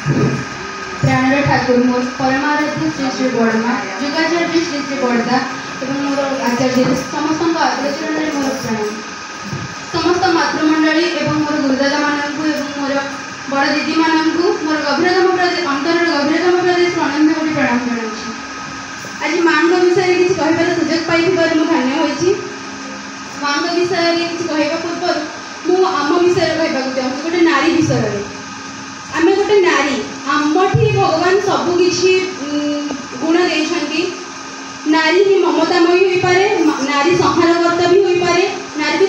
प्राणर ठाकुर मोर परमाराध्य श्री श्री बड़मा जुगाचार्य श्री श्री बड़दा एवं मोर आचार्य समस्त आदरचरण मोर प्रणाम। समस्त मातृमंडली एवं मोर गुरुदादा मानक मोर बड़ दीदी मानक मोर गभीरतम प्रदेश अंतर गभीरतम प्रदेश अनंत कोटि प्रणाम जनाऊँ। आज माँ विषय किसी कहबार सुजोग पाई धन्य होती। माँ विषय किसी कहवा पूर्व मु आम विषय कहवाक चाहूँ गोटे नारी विषय। आम गोटे नारी आमठी भगवान सबकि गुण देती। नारी ही ममतामयी हो पारे, नारी संहारकर्ता भी हो पारे, नारी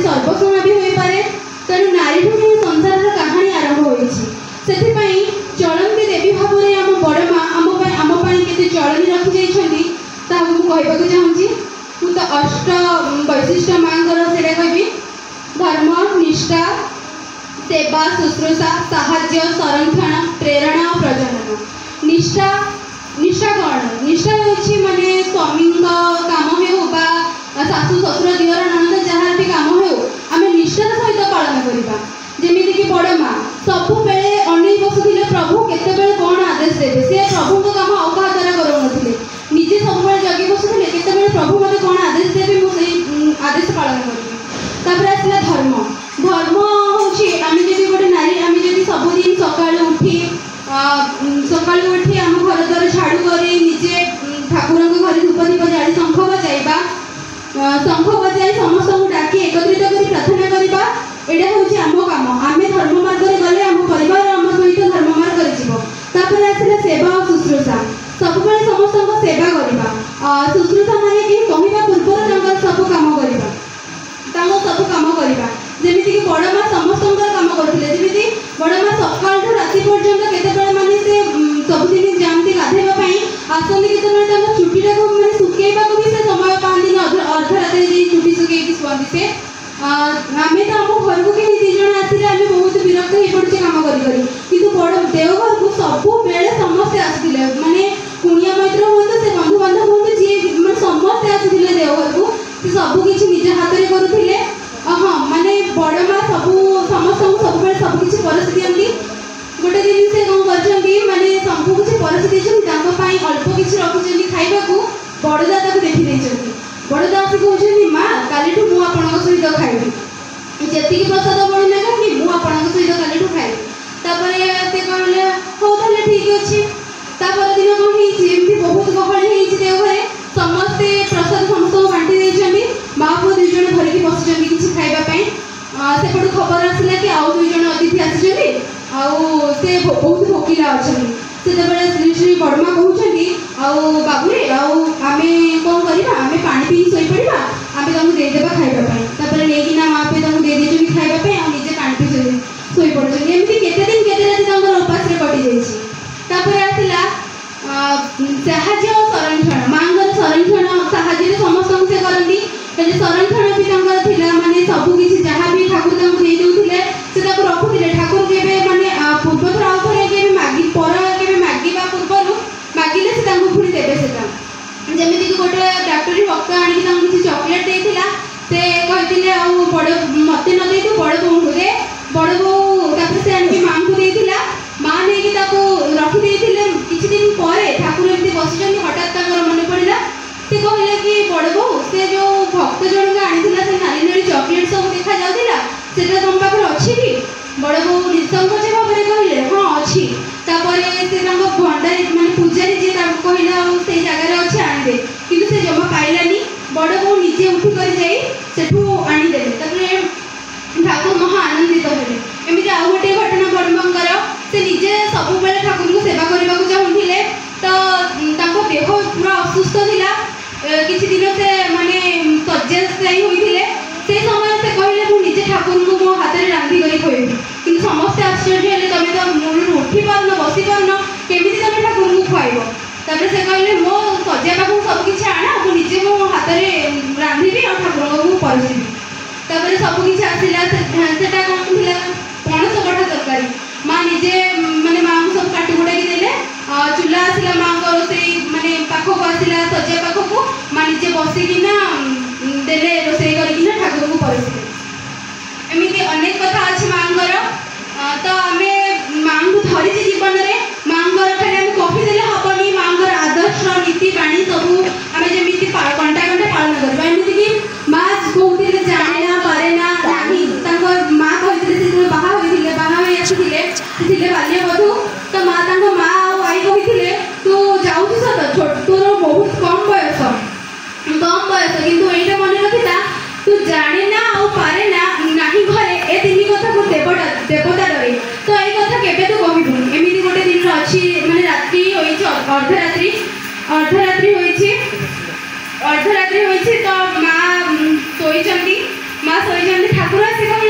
सर्वस्व भी हो पारे। तेणु नारी ही संसार कहानी आरंभ होती। चलती देवी भाव में आम बड़ माँ आम के चलनी रखी जाती कहवाक चाहूँगी। मु तो अष्ट वैशिष्ट माँ से कहि धर्म निष्ठा सेवा शुश्रूषा साहाय्य संरक्षण प्रेरणा और प्रजनन। निष्ठा निष्ठा कौन? निष्ठा होची माने स्वामी काम हो शाशु शशुर दिवर ननद जहाँ भी काम हो आम निष्ठार सहित पालन करवा। जमीक बड़ माँ सबु बेले अनेक बसुले प्रभु केतबे कौन आदेश देते सी प्रभु काम आउ क्या द्वारा करोनथिले निजे सब जगी बसुले केतबे प्रभु मत कौन आदेश देवे मुझे आदेश पालन करी। आसला धर्म। धर्म हूँ आम जी गोटे नारी आम जी सबुदिन सकाल उठी आम घर द्वार झाड़ू कर निजे ठाकुर घर धूप दीप जाड़ी शंख बजाइबा शंख बजाई समस्त डाकी एकत्रित कर प्रार्थना करवा यहाँ हूँ आम कम। आम धर्म मार्ग गले आम परिवार आम सहित धर्म मार्ग कर आसला सेवा और शुश्रूषा। सब समस्त सेवा करवा शुश्रूषा माने कि कहवा पूर्व सब कम करवा सब कम करवा। जमीक बड़ माँ समस्त कम करते जमी बड़ माँ सकाल राति पर्यटन केतबे माने से सबुदिन जाती गाधेवाई आसती केतबे चुटीटा मैंने सुखेबा भी से समय पाती अर्धरात चुटी सुखी शुआती से आम तो आम घर को कहीं दीज आसले आम बहुत विरक्त हो पड़े कम कर बड़ देवघर को सबु बेले समस्ते आसते माने कुणिया मैत्र हूँ से बंधु बांधव हूँ जी मैं समस्ते आसते देवघर को सबकि निज हाथ में करुले। हाँ माने बड़ माँ सबू समस्त सब सबकि परस दिखती। गोटे दिन से कौन कर माने सबकि परस देती अल्प किसी रखी खाइबा बड़ दादा को देखी बड़ दादा कहते माँ काली मुझे सहित खाइबी जी प्रसाद बड़ी ना कहीं मुझे सहित काली खाइबी। से कहले हो ताले ठीक अच्छे। तापर दिन कौन होमती बहुत गहली होती देवघर समस्ते प्रसाद समस्त बांटी देती। माँ पुओ दुई जन धरिकी बस किसी खावाई सेपटू खबर आसला कि आउ दुई जन अतिथि आसी से बहुत भोकिला अच्छा से श्री श्री बड़मा कहते बाबूरे आम कौन करवा आम पा पी शई पड़ा आम तुमको देदेबा खावाई नहीं माँ पे दे दे खावाई निजे पा पी शई पड़े एमती केते दिन केते राति उपास कटि जापर आसला साहाय्य और संरक्षण। माँ संरक्षण साहाय्य समस्त से करती संरक्षण भी माने सबकि जहाँ भी ठाकुर दे दूसरे से रखुले ठाकुर के माने पूर्व थर आउ थे मागी पर के मागिबा पूर्व मागिले से पुणी देवे से जमीक गोटे डाक्टरी भक्त आनी किसी चॉकलेट देता से कहते बड़ मत न दे तू बड़ बोऊ दे बड़ बोऊ से आनी माँ को देता माँ नहीं रखी किसी दिन पर ठाकुर एमती बस हठात मन पड़ा से कहले कि बड़ बोऊ से जो भक्त जनक आनी से नाली नाली चॉकलेट सब देखा जाता से तुम पाखे अच्छी कि बड़ बोऊ निसंकोच भाव में कहले हाँ अच्छी। से भंडारी माने पूजारी जी कहला से जगार अच्छे आनीदे कि से जमा पाइलानी बड़ बोऊ निजे उठिक सेठू आनीदे ठाकुर महा आनंदित हेले। एमती आउ गोटे घटना बड़मांकर से निजे सब ठाकुर को सेवा करने को चाहूले तो देह पूरा असुस्थ थिला किसी दिन से माने शଯ୍याशायी होते से समय से कहले मु निजे ठाकुर को मो हाथ में रांधि कर खुएबी कि समस्त आश्चर्य तुम तो मूल उठी पारन बसी पारन केमी तुम ठाकुर को खुआब। से कहले मो शଯ୍या पाख सबकि आना मु निजे मो हाथ में रांधि और ठाकुर को परसबी। सबकि आसला से कौन थी पणस कठा तरकारी माँ निजे माने माँ को सब काटी कुटाई देले चूल्हा आसला माँ को रोसई माने पाखक आसला शଯ୍या पाखक माँ निजे बसिकिना देले रोसई कर ठाकुर को परसिले। एमती अनेक कथा अच्छी माँ तो आम माँ को धरी जीवन में ଥିଲେ ବାଲ୍ୟବଧୂ ତ ମା ଆଉ आई कही तू जाऊँ सत तोर बहुत कम बयस किंतु ये मन रखा तू जाने ना आउ पारे ना नहीं घरे ए तीन कथा को देवता डरे तो ये कथा केबे तू कहबू एमती गोटे दिन अच्छी माने रात्रि अर्धरात्रि होइछि तो माँ शोइचंदी ठाकुर आसी